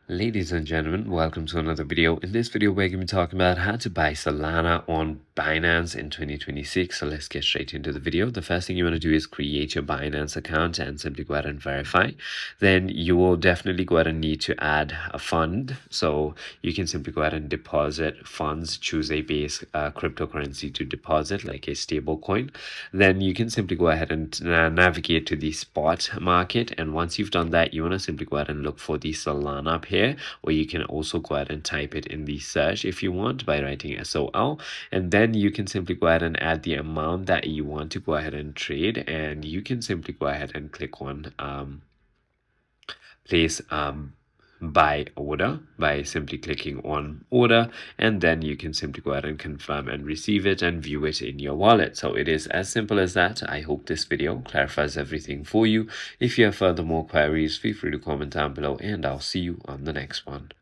Ladies and gentlemen, welcome to another video. In this video, we're going to be talking about how to buy Solana on Binance in 2026. So let's get straight into the video. The first thing you want to do is create your Binance account and simply go ahead and verify. Then you will definitely go ahead and need to add a fund. So you can simply go ahead and deposit funds, choose a base cryptocurrency to deposit like a stablecoin. Then you can simply go ahead and navigate to the spot market. And once you've done that, you want to simply go ahead and look for the Solana up here, or you can also go ahead and type it in the search if you want by writing SOL, and then you can simply go ahead and add the amount that you want to go ahead and trade, and you can simply go ahead and click on place buy order by simply clicking on order, and then you can simply go ahead and confirm and receive it and view it in your wallet. So it is as simple as that. I hope this video clarifies everything for you. If you have further more queries, feel free to comment down below, and I'll see you on the next one.